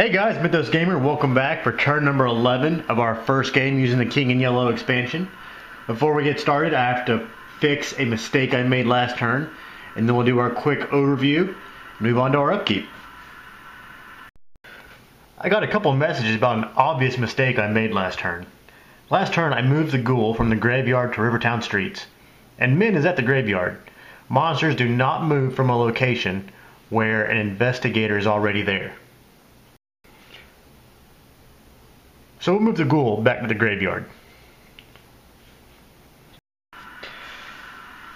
Hey guys, Mythos Gamer, welcome back for turn number 11 of our first game using the King in Yellow expansion. Before we get started, I have to fix a mistake I made last turn, and then we'll do our quick overview and move on to our upkeep. I got a couple messages about an obvious mistake I made last turn. Last turn I moved the ghoul from the graveyard to Rivertown Streets, and Min is at the graveyard. Monsters do not move from a location where an investigator is already there. So we'll move the ghoul back to the graveyard.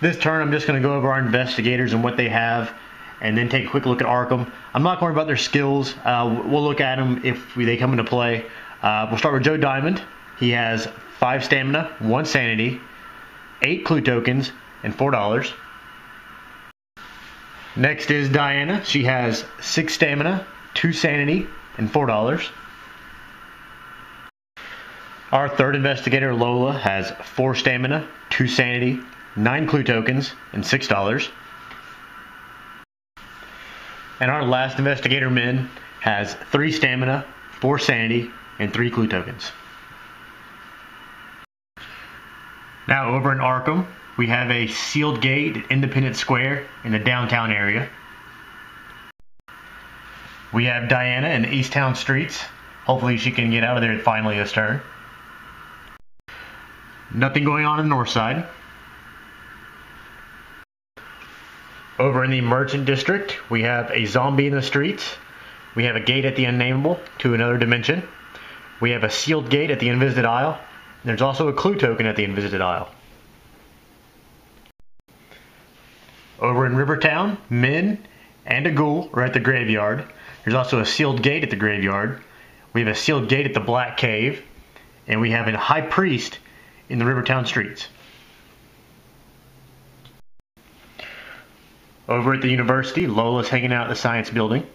This turn I'm just going to go over our investigators and what they have, and then take a quick look at Arkham. I'm not going to worry about their skills. We'll look at them if they come into play. We'll start with Joe Diamond. He has 5 stamina, 1 sanity, 8 clue tokens, and $4. Next is Diana. She has 6 stamina, 2 sanity, and $4. Our third investigator, Lola, has 4 stamina, 2 sanity, 9 clue tokens, and $6. And our last investigator, Min, has 3 stamina, 4 sanity, and 3 clue tokens. Now over in Arkham, we have a sealed gate at Independence Square in the downtown area. We have Diana in the Easttown Streets. Hopefully she can get out of there finally this turn. Nothing going on in the north side. Over in the Merchant District, we have a zombie in the streets. We have a gate at the Unnameable to another dimension. We have a sealed gate at the Invisited Isle. And there's also a clue token at the Invisited Isle. Over in Rivertown, Min and a ghoul are at the graveyard. There's also a sealed gate at the graveyard. We have a sealed gate at the Black Cave. And we have a high priest in the Rivertown Streets. Over at the university, Lola's hanging out at the science building.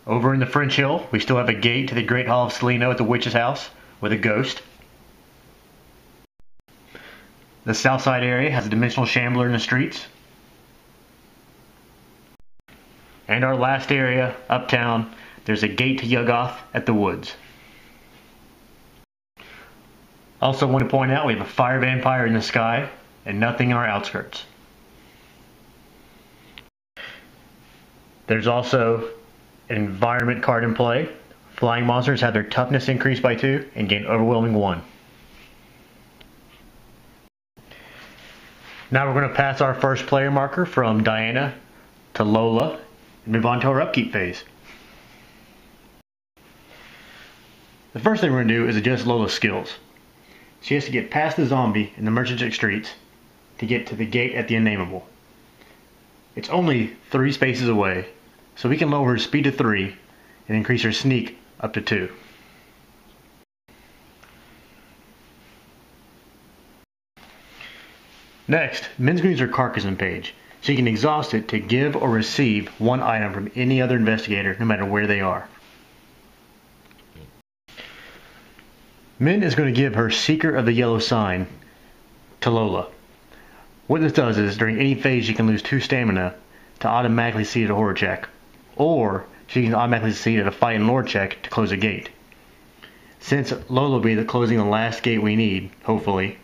Over in the French Hill, we still have a gate to the Great Hall of Salino at the witch's house with a ghost. The south side area has a dimensional shambler in the streets. And our last area, uptown, there's a gate to Yuggoth at the woods. Also want to point out we have a fire vampire in the sky and nothing in our outskirts. There's also an environment card in play. Flying monsters have their toughness increased by 2 and gain overwhelming 1. Now we're going to pass our first player marker from Diana to Lola and move on to our upkeep phase. The first thing we're going to do is adjust Lola's skills. She has to get past the zombie in the Merchant Streets to get to the gate at the Unnameable. It's only 3 spaces away, so we can lower her speed to 3 and increase her sneak up to 2. Next, Min's going to use her Carcasson page. She can exhaust it to give or receive 1 item from any other investigator, no matter where they are. Min is going to give her Seeker of the Yellow Sign to Lola. What this does is, during any phase she can lose 2 stamina to automatically succeed at a horror check, or she can automatically succeed at a fight and lore check to close a gate. Since Lola will be closing the last gate we need, hopefully,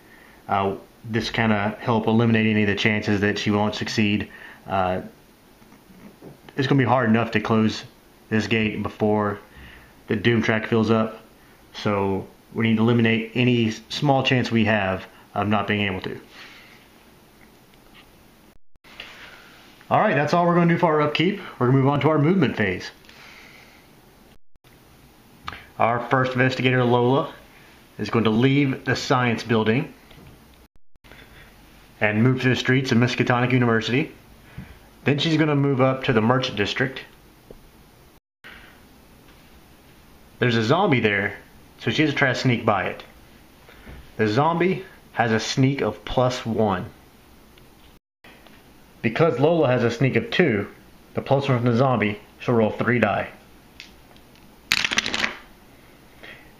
this kind of help eliminate any of the chances that she won't succeed. It's going to be hard enough to close this gate before the Doom track fills up, so we need to eliminate any small chance we have of not being able to. Alright, that's all we're going to do for our upkeep. We're going to move on to our movement phase. Our first investigator, Lola, is going to leave the science building and move to the streets of Miskatonic University. Then she's going to move up to the Merchant District. There's a zombie there, so she has to try to sneak by it. The zombie has a sneak of +1. Because Lola has a sneak of 2, the +1 from the zombie, she'll roll 3 die.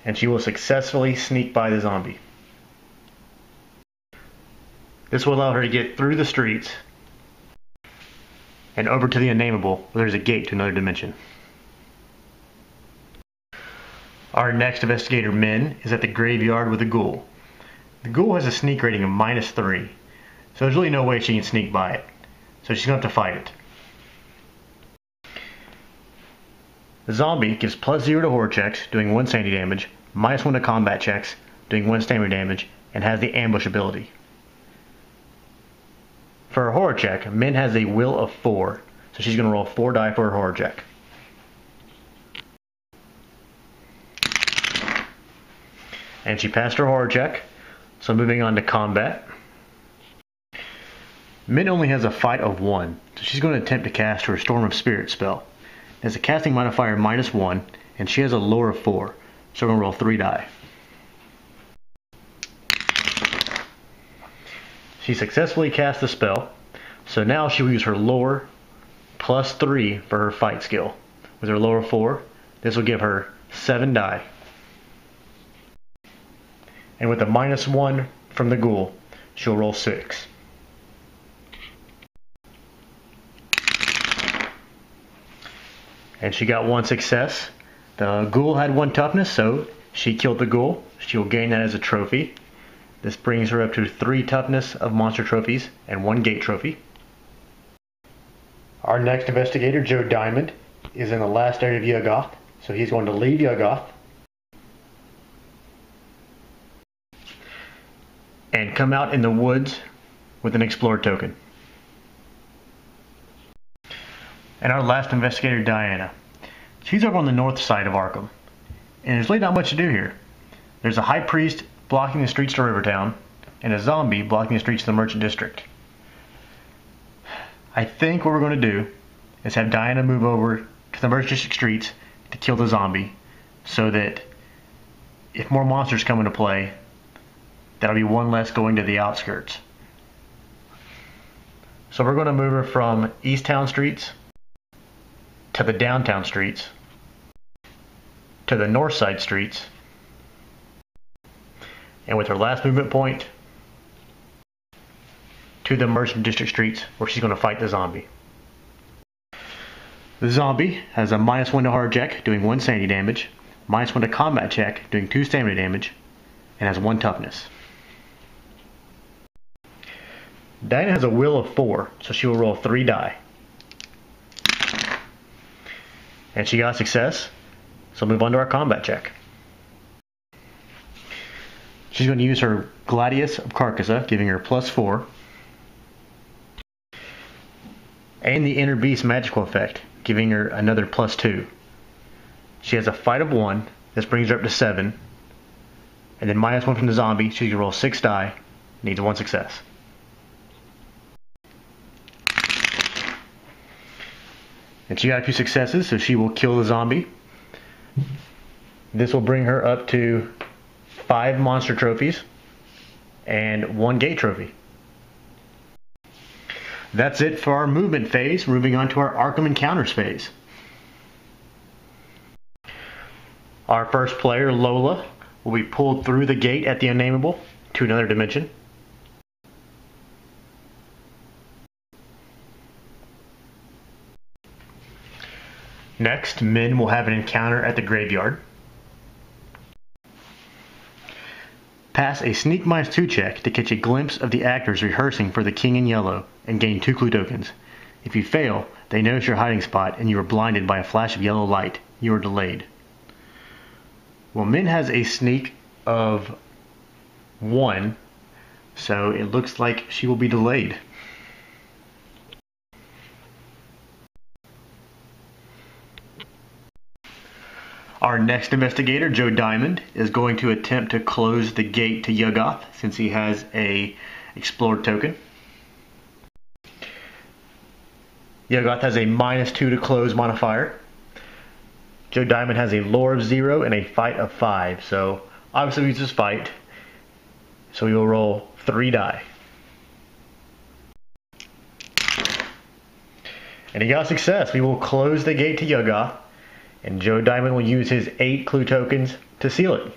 And she will successfully sneak by the zombie. This will allow her to get through the streets and over to the Unnameable, where there's a gate to another dimension. Our next investigator, Min, is at the graveyard with a ghoul. The ghoul has a sneak rating of -3, so there's really no way she can sneak by it. So she's going to have to fight it. The zombie gives +0 to horror checks, doing 1 sanity damage, -1 to combat checks, doing 1 stamina damage, and has the ambush ability. For her horror check, Min has a will of 4, so she's going to roll 4 die for her horror check. And she passed her horror check, so moving on to combat. Min only has a fight of 1, so she's going to attempt to cast her Storm of Spirit spell. It has a casting modifier -1, and she has a lore of 4, so we're going to roll 3 die. She successfully cast the spell, so now she will use her lore +3 for her fight skill. With her lore of 4, this will give her 7 die. And with a -1 from the ghoul, she'll roll 6. And she got 1 success. The ghoul had 1 toughness, so she killed the ghoul. She'll gain that as a trophy. This brings her up to 3 toughness of monster trophies and 1 gate trophy. Our next investigator, Joe Diamond, is in the last area of Yuggoth, so he's going to leave Yuggoth and come out in the woods with an Explorer token. And our last investigator, Diana. She's over on the north side of Arkham, and there's really not much to do here. There's a high priest blocking the streets to Rivertown, and a zombie blocking the streets to the Merchant District. I think what we're going to do is have Diana move over to the Merchant District streets to kill the zombie, so that if more monsters come into play, that'll be 1 less going to the outskirts. So we're going to move her from East Town streets to the downtown streets, to the north side streets, and with her last movement point, to the Merchant District streets, where she's going to fight the zombie. The zombie has a -1 to horror check, doing 1 sanity damage, -1 to combat check, doing 2 stamina damage, and has 1 toughness. Diana has a will of 4, so she will roll 3 die. And she got success, so move on to our combat check. She's going to use her Gladius of Carcassa, giving her +4, and the Inner Beast magical effect, giving her another +2. She has a fight of 1, this brings her up to 7, and then -1 from the zombie, she can roll 6 die, needs 1 success. And she got a few successes, so she will kill the zombie. This will bring her up to 5 monster trophies and 1 gate trophy. That's it for our movement phase. Moving on to our Arkham Encounters phase. Our first player, Lola, will be pulled through the gate at the Unnameable to another dimension. Next, Min will have an encounter at the graveyard. Pass a sneak -2 check to catch a glimpse of the actors rehearsing for the King in Yellow and gain 2 clue tokens. If you fail, they notice your hiding spot and you are blinded by a flash of yellow light. You are delayed. Well, Min has a sneak of 1, so it looks like she will be delayed. Our next investigator, Joe Diamond, is going to attempt to close the gate to Yuggoth since he has a Explorer token. Yuggoth has a -2 to close modifier. Joe Diamond has a lore of 0 and a fight of 5, so obviously he uses fight, so we will roll 3 die. And he got success. We will close the gate to Yuggoth, and Joe Diamond will use his 8 clue tokens to seal it.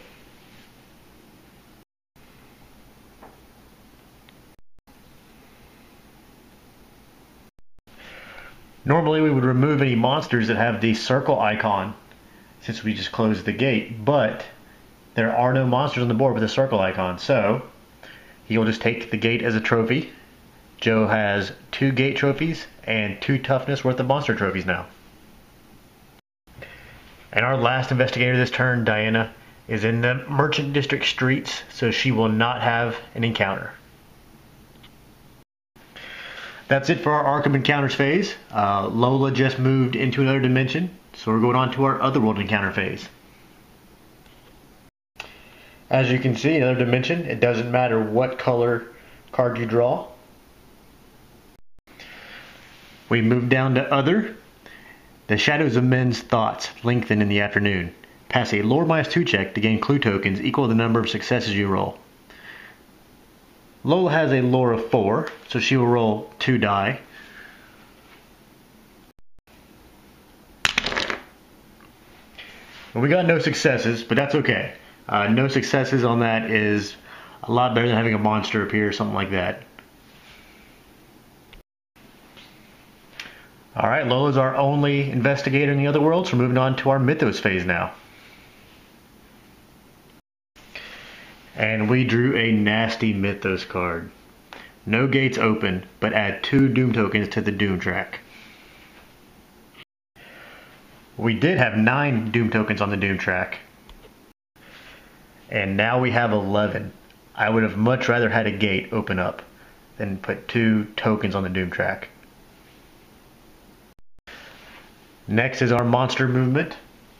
Normally we would remove any monsters that have the circle icon since we just closed the gate, but there are no monsters on the board with a circle icon, so he'll just take the gate as a trophy. Joe has 2 gate trophies and 2 toughness worth of monster trophies now. And our last investigator this turn, Diana, is in the Merchant District streets, so she will not have an encounter. That's it for our Arkham Encounters phase. Lola just moved into another dimension, so we're going on to our Otherworld Encounter phase. As you can see, another dimension, it doesn't matter what color card you draw. We move down to Other. The shadows of men's thoughts lengthen in the afternoon. Pass a lore -2 check to gain clue tokens equal to the number of successes you roll. Lola has a lore of 4, so she will roll 2 die. We got no successes, but that's okay. No successes on that is a lot better than having a monster appear or something like that. Alright, Lola's our only investigator in the other world, so we're moving on to our Mythos phase now. And we drew a nasty Mythos card. No gates open, but add 2 Doom tokens to the Doom track. We did have 9 Doom tokens on the Doom track. And now we have 11. I would have much rather had a gate open up than put 2 tokens on the Doom track. Next is our monster movement.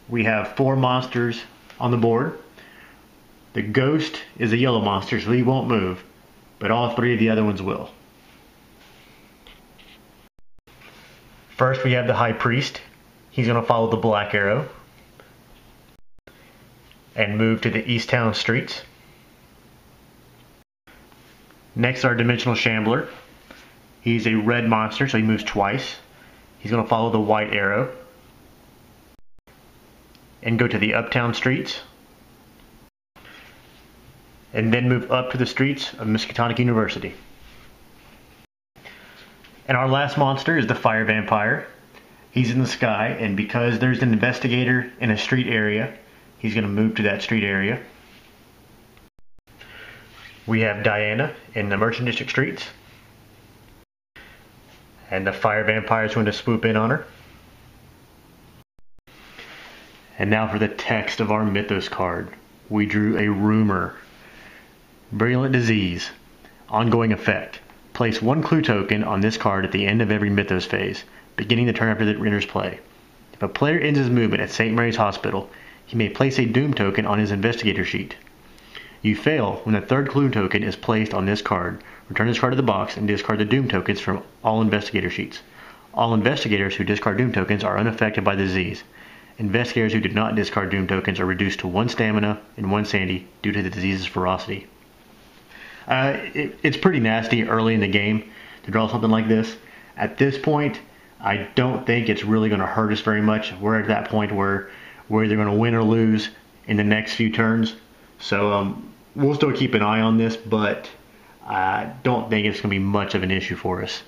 We have 4 monsters on the board. The Ghost is a yellow monster, so he won't move, but all 3 of the other ones will. First we have the High Priest. He's going to follow the black arrow and move to the East Town streets. Next, our Dimensional Shambler. He's a red monster, so he moves twice. He's going to follow the white arrow and go to the Uptown streets, and then move up to the streets of Miskatonic University. And our last monster is the Fire Vampire. He's in the sky, and because there's an investigator in a street area, he's going to move to that street area. We have Diana in the Merchant District streets, and the Fire Vampire is going to swoop in on her. And now for the text of our Mythos card. We drew a rumor. Virulent disease. Ongoing effect. Place 1 clue token on this card at the end of every Mythos phase, beginning the turn after the enters play. If a player ends his movement at St. Mary's Hospital, he may place a Doom token on his investigator sheet. You fail when the 3rd clue token is placed on this card. Return this card to the box and discard the Doom tokens from all investigator sheets. All investigators who discard Doom tokens are unaffected by the disease. Investigators who did not discard Doom tokens are reduced to 1 stamina and 1 sanity due to the disease's ferocity. It's pretty nasty early in the game to draw something like this. At this point, I don't think it's really going to hurt us very much. We're at that point where we're either going to win or lose in the next few turns. So we'll still keep an eye on this, but I don't think it's going to be much of an issue for us.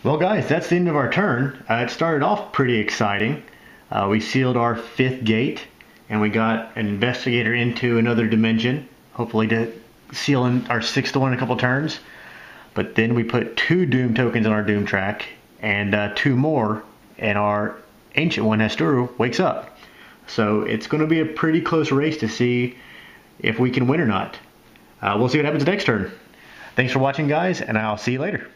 Well guys, that's the end of our turn. It started off pretty exciting. We sealed our 5th gate, and we got an investigator into another dimension, hopefully to seal in our 6th one in a couple turns. But then we put 2 Doom tokens on our Doom track, and 2 more, and our ancient one, Hasturu, wakes up. So it's going to be a pretty close race to see if we can win or not. We'll see what happens next turn. Thanks for watching guys, and I'll see you later.